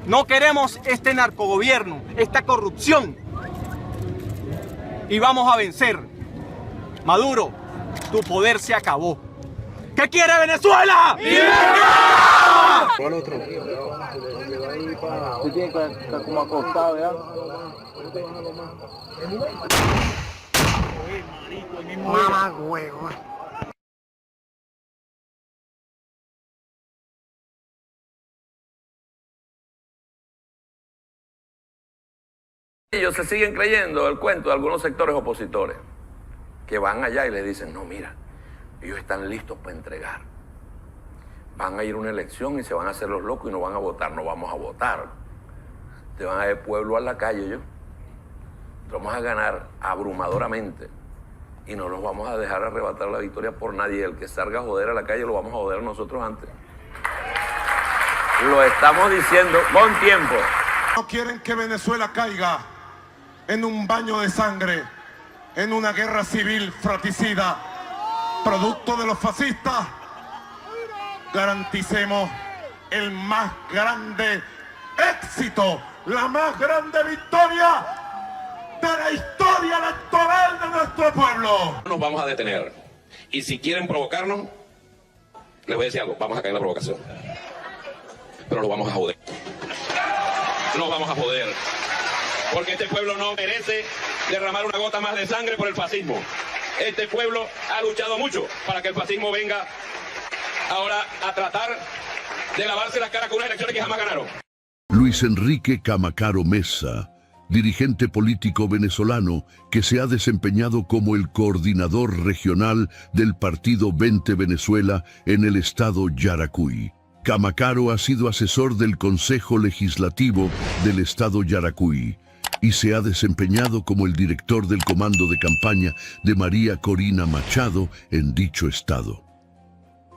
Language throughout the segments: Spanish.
No queremos este narcogobierno, esta corrupción. Y vamos a vencer. Maduro, tu poder se acabó. ¿Qué quiere Venezuela? ¡Libertad! ¿Cuál otro? Tú tienes que estar como acostado, ¿verdad? Mamá huevo. Ellos se siguen creyendo el cuento de algunos sectores opositores que van allá y le dicen, no, mira, ellos están listos para entregar. Van a ir a una elección y se van a hacer los locos y no van a votar. No vamos a votar. Te van a ver pueblo a la calle, yo. Vamos a ganar abrumadoramente y no nos vamos a dejar arrebatar la victoria por nadie. El que salga a joder a la calle lo vamos a joder nosotros antes. Lo estamos diciendo con tiempo. No quieren que Venezuela caiga en un baño de sangre, en una guerra civil fratricida, producto de los fascistas. Garanticemos el más grande éxito, la más grande victoria de la historia electoral de nuestro pueblo. No nos vamos a detener. Y si quieren provocarnos, les voy a decir algo, vamos a caer en la provocación. Pero lo vamos a joder. Lo vamos a joder. Porque este pueblo no merece derramar una gota más de sangre por el fascismo. Este pueblo ha luchado mucho para que el fascismo venga ahora a tratar de lavarse las caras con unas elecciones que jamás ganaron. Luis Enrique Camacaro Mesa, dirigente político venezolano que se ha desempeñado como el coordinador regional del partido 20 Venezuela en el estado Yaracuy. Camacaro ha sido asesor del Consejo Legislativo del estado Yaracuy y se ha desempeñado como el director del comando de campaña de María Corina Machado en dicho estado.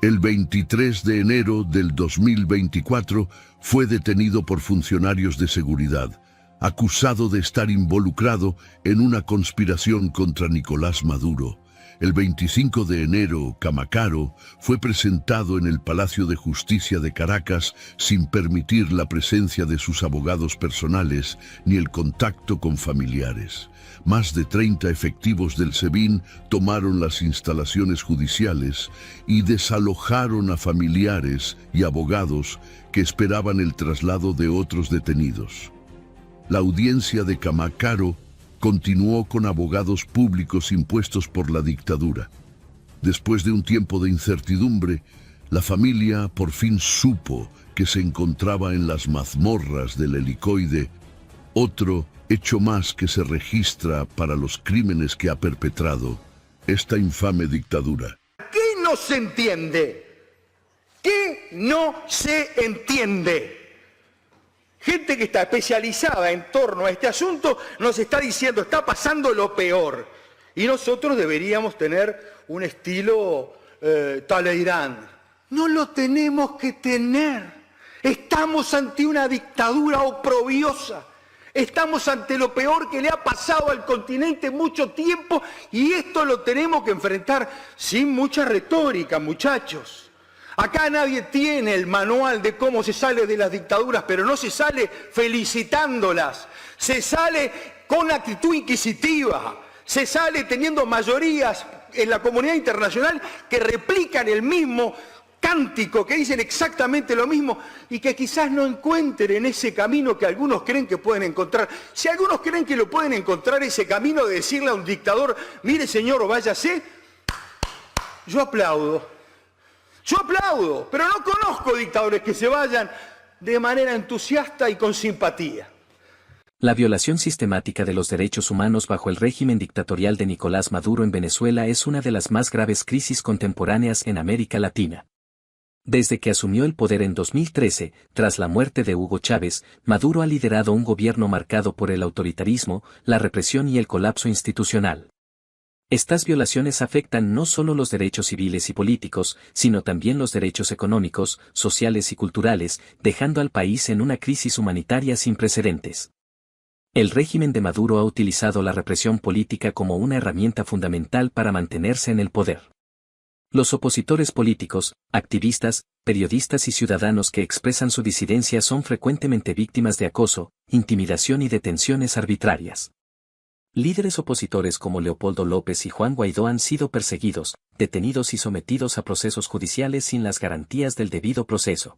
El 23 de enero del 2024 fue detenido por funcionarios de seguridad, acusado de estar involucrado en una conspiración contra Nicolás Maduro. El 25 de enero, Camacaro fue presentado en el Palacio de Justicia de Caracas sin permitir la presencia de sus abogados personales ni el contacto con familiares. Más de 30 efectivos del SEBIN tomaron las instalaciones judiciales y desalojaron a familiares y abogados que esperaban el traslado de otros detenidos. La audiencia de Camacaro continuó con abogados públicos impuestos por la dictadura. Después de un tiempo de incertidumbre, la familia por fin supo que se encontraba en las mazmorras del Helicoide, otro hecho más que se registra para los crímenes que ha perpetrado esta infame dictadura. ¿Qué no se entiende? ¿Qué no se entiende? Gente que está especializada en torno a este asunto nos está diciendo, está pasando lo peor. Y nosotros deberíamos tener un estilo Talleyrand. No lo tenemos que tener. Estamos ante una dictadura oprobiosa. Estamos ante lo peor que le ha pasado al continente mucho tiempo y esto lo tenemos que enfrentar sin mucha retórica, muchachos. Acá nadie tiene el manual de cómo se sale de las dictaduras, pero no se sale felicitándolas. Se sale con actitud inquisitiva. Se sale teniendo mayorías en la comunidad internacional que replican el mismo cántico, que dicen exactamente lo mismo y que quizás no encuentren ese camino que algunos creen que pueden encontrar. Si algunos creen que lo pueden encontrar, ese camino de decirle a un dictador, mire señor, váyase, yo aplaudo. Yo aplaudo, pero no conozco dictadores que se vayan de manera entusiasta y con simpatía. La violación sistemática de los derechos humanos bajo el régimen dictatorial de Nicolás Maduro en Venezuela es una de las más graves crisis contemporáneas en América Latina. Desde que asumió el poder en 2013, tras la muerte de Hugo Chávez, Maduro ha liderado un gobierno marcado por el autoritarismo, la represión y el colapso institucional. Estas violaciones afectan no solo los derechos civiles y políticos, sino también los derechos económicos, sociales y culturales, dejando al país en una crisis humanitaria sin precedentes. El régimen de Maduro ha utilizado la represión política como una herramienta fundamental para mantenerse en el poder. Los opositores políticos, activistas, periodistas y ciudadanos que expresan su disidencia son frecuentemente víctimas de acoso, intimidación y detenciones arbitrarias. Líderes opositores como Leopoldo López y Juan Guaidó han sido perseguidos, detenidos y sometidos a procesos judiciales sin las garantías del debido proceso.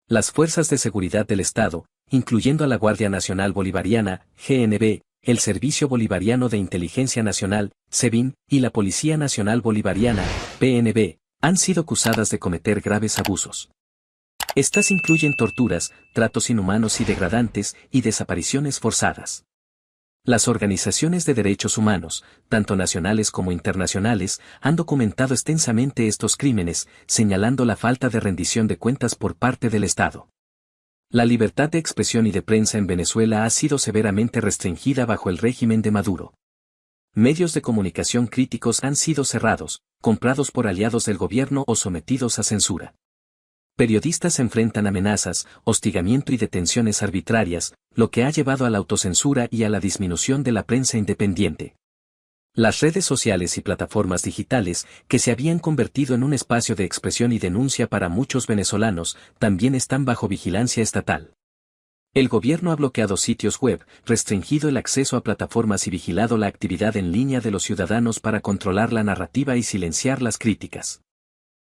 Las fuerzas de seguridad del Estado, incluyendo a la Guardia Nacional Bolivariana, GNB, el Servicio Bolivariano de Inteligencia Nacional, SEBIN, y la Policía Nacional Bolivariana, PNB, han sido acusadas de cometer graves abusos. Estas incluyen torturas, tratos inhumanos y degradantes, y desapariciones forzadas. Las organizaciones de derechos humanos, tanto nacionales como internacionales, han documentado extensamente estos crímenes, señalando la falta de rendición de cuentas por parte del Estado. La libertad de expresión y de prensa en Venezuela ha sido severamente restringida bajo el régimen de Maduro. Medios de comunicación críticos han sido cerrados, comprados por aliados del gobierno o sometidos a censura. Periodistas enfrentan amenazas, hostigamiento y detenciones arbitrarias, lo que ha llevado a la autocensura y a la disminución de la prensa independiente. Las redes sociales y plataformas digitales, que se habían convertido en un espacio de expresión y denuncia para muchos venezolanos, también están bajo vigilancia estatal. El gobierno ha bloqueado sitios web, restringido el acceso a plataformas y vigilado la actividad en línea de los ciudadanos para controlar la narrativa y silenciar las críticas.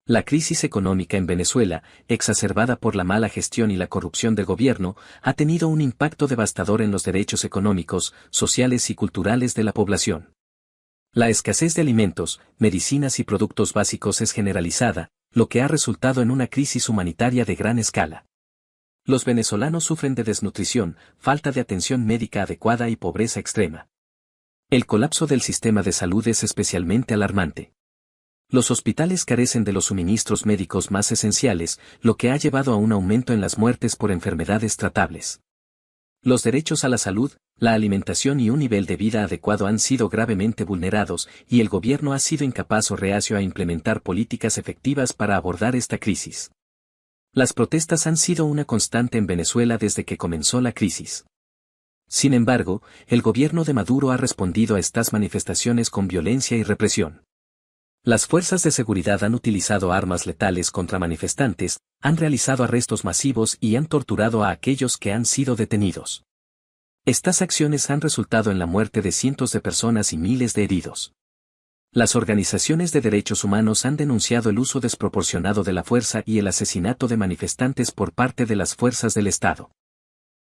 La crisis económica en Venezuela, exacerbada por la mala gestión y la corrupción del gobierno, ha tenido un impacto devastador en los derechos económicos, sociales y culturales de la población. La escasez de alimentos, medicinas y productos básicos es generalizada, lo que ha resultado en una crisis humanitaria de gran escala. Los venezolanos sufren de desnutrición, falta de atención médica adecuada y pobreza extrema. El colapso del sistema de salud es especialmente alarmante. Los hospitales carecen de los suministros médicos más esenciales, lo que ha llevado a un aumento en las muertes por enfermedades tratables. Los derechos a la salud, la alimentación y un nivel de vida adecuado han sido gravemente vulnerados, y el gobierno ha sido incapaz o reacio a implementar políticas efectivas para abordar esta crisis. Las protestas han sido una constante en Venezuela desde que comenzó la crisis. Sin embargo, el gobierno de Maduro ha respondido a estas manifestaciones con violencia y represión. Las fuerzas de seguridad han utilizado armas letales contra manifestantes, han realizado arrestos masivos y han torturado a aquellos que han sido detenidos. Estas acciones han resultado en la muerte de cientos de personas y miles de heridos. Las organizaciones de derechos humanos han denunciado el uso desproporcionado de la fuerza y el asesinato de manifestantes por parte de las fuerzas del Estado.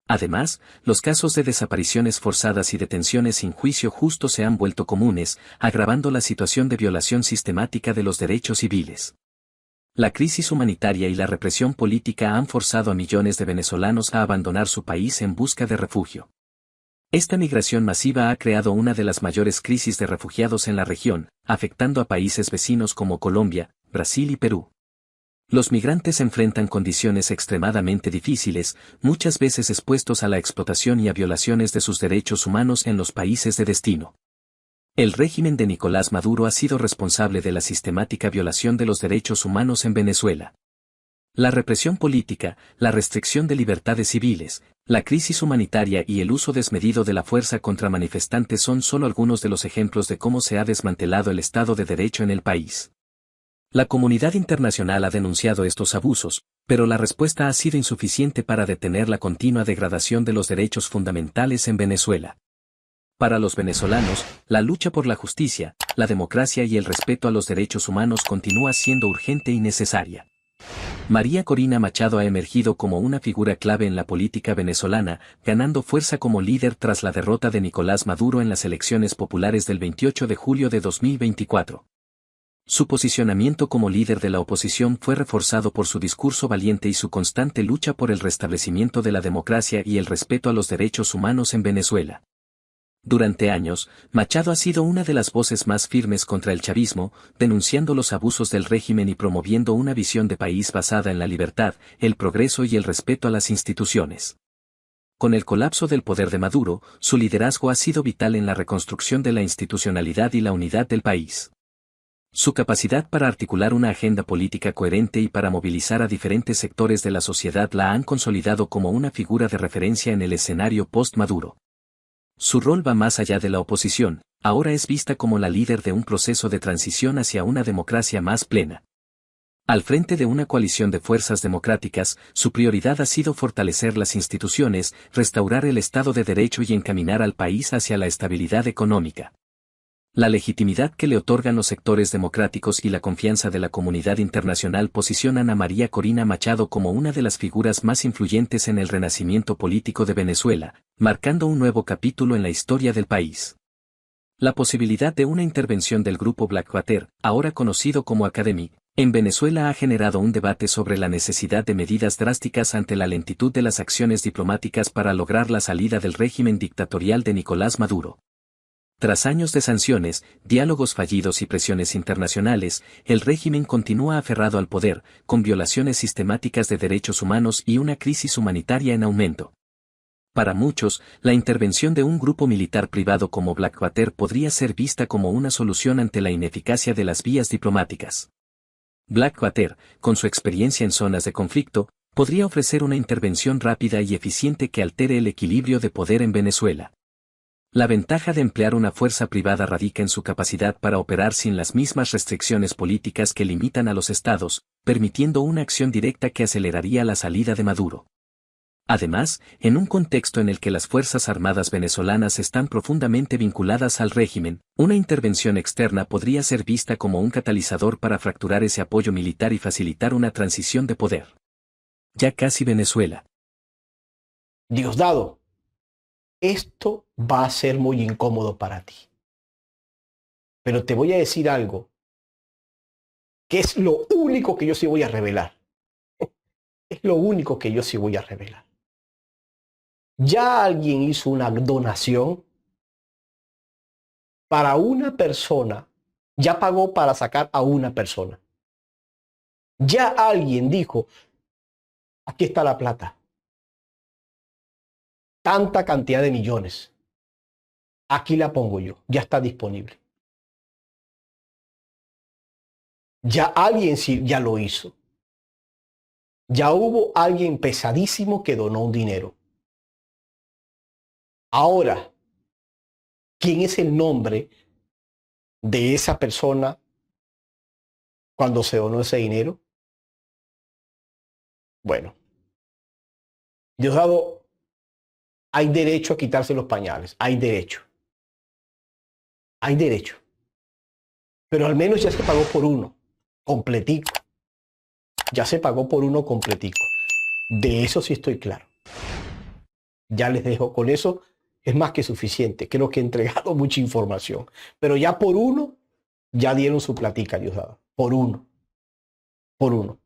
Además, los casos de desapariciones forzadas y detenciones sin juicio justo se han vuelto comunes, agravando la situación de violación sistemática de los derechos civiles. La crisis humanitaria y la represión política han forzado a millones de venezolanos a abandonar su país en busca de refugio. Esta migración masiva ha creado una de las mayores crisis de refugiados en la región, afectando a países vecinos como Colombia, Brasil y Perú. Los migrantes enfrentan condiciones extremadamente difíciles, muchas veces expuestos a la explotación y a violaciones de sus derechos humanos en los países de destino. El régimen de Nicolás Maduro ha sido responsable de la sistemática violación de los derechos humanos en Venezuela. La represión política, la restricción de libertades civiles, la crisis humanitaria y el uso desmedido de la fuerza contra manifestantes son solo algunos de los ejemplos de cómo se ha desmantelado el Estado de Derecho en el país. La comunidad internacional ha denunciado estos abusos, pero la respuesta ha sido insuficiente para detener la continua degradación de los derechos fundamentales en Venezuela. Para los venezolanos, la lucha por la justicia, la democracia y el respeto a los derechos humanos continúa siendo urgente y necesaria. María Corina Machado ha emergido como una figura clave en la política venezolana, ganando fuerza como líder tras la derrota de Nicolás Maduro en las elecciones populares del 28 de julio de 2024. Su posicionamiento como líder de la oposición fue reforzado por su discurso valiente y su constante lucha por el restablecimiento de la democracia y el respeto a los derechos humanos en Venezuela. Durante años, Machado ha sido una de las voces más firmes contra el chavismo, denunciando los abusos del régimen y promoviendo una visión de país basada en la libertad, el progreso y el respeto a las instituciones. Con el colapso del poder de Maduro, su liderazgo ha sido vital en la reconstrucción de la institucionalidad y la unidad del país. Su capacidad para articular una agenda política coherente y para movilizar a diferentes sectores de la sociedad la han consolidado como una figura de referencia en el escenario post-Maduro. Su rol va más allá de la oposición, ahora es vista como la líder de un proceso de transición hacia una democracia más plena. Al frente de una coalición de fuerzas democráticas, su prioridad ha sido fortalecer las instituciones, restaurar el Estado de Derecho y encaminar al país hacia la estabilidad económica. La legitimidad que le otorgan los sectores democráticos y la confianza de la comunidad internacional posicionan a María Corina Machado como una de las figuras más influyentes en el renacimiento político de Venezuela, marcando un nuevo capítulo en la historia del país. La posibilidad de una intervención del grupo Blackwater, ahora conocido como Academy, en Venezuela ha generado un debate sobre la necesidad de medidas drásticas ante la lentitud de las acciones diplomáticas para lograr la salida del régimen dictatorial de Nicolás Maduro. Tras años de sanciones, diálogos fallidos y presiones internacionales, el régimen continúa aferrado al poder, con violaciones sistemáticas de derechos humanos y una crisis humanitaria en aumento. Para muchos, la intervención de un grupo militar privado como Blackwater podría ser vista como una solución ante la ineficacia de las vías diplomáticas. Blackwater, con su experiencia en zonas de conflicto, podría ofrecer una intervención rápida y eficiente que altere el equilibrio de poder en Venezuela. La ventaja de emplear una fuerza privada radica en su capacidad para operar sin las mismas restricciones políticas que limitan a los estados, permitiendo una acción directa que aceleraría la salida de Maduro. Además, en un contexto en el que las Fuerzas Armadas venezolanas están profundamente vinculadas al régimen, una intervención externa podría ser vista como un catalizador para fracturar ese apoyo militar y facilitar una transición de poder. Ya casi Venezuela. Diosdado, esto va a ser muy incómodo para ti. Pero te voy a decir algo, que es lo único que yo sí voy a revelar. Es lo único que yo sí voy a revelar. Ya alguien hizo una donación para una persona, ya pagó para sacar a una persona. Ya alguien dijo, aquí está la plata. Tanta cantidad de millones. Aquí la pongo yo, ya está disponible. Ya alguien sí ya lo hizo. Ya hubo alguien pesadísimo que donó un dinero. Ahora, ¿quién es el nombre de esa persona cuando se donó ese dinero? Bueno, Diosdado, hay derecho a quitarse los pañales, hay derecho. Hay derecho. Pero al menos ya se pagó por uno, completico. Ya se pagó por uno completico. De eso sí estoy claro. Ya les dejo con eso. Es más que suficiente. Creo que he entregado mucha información. Pero ya por uno, ya dieron su platica, Diosdado. Por uno. Por uno.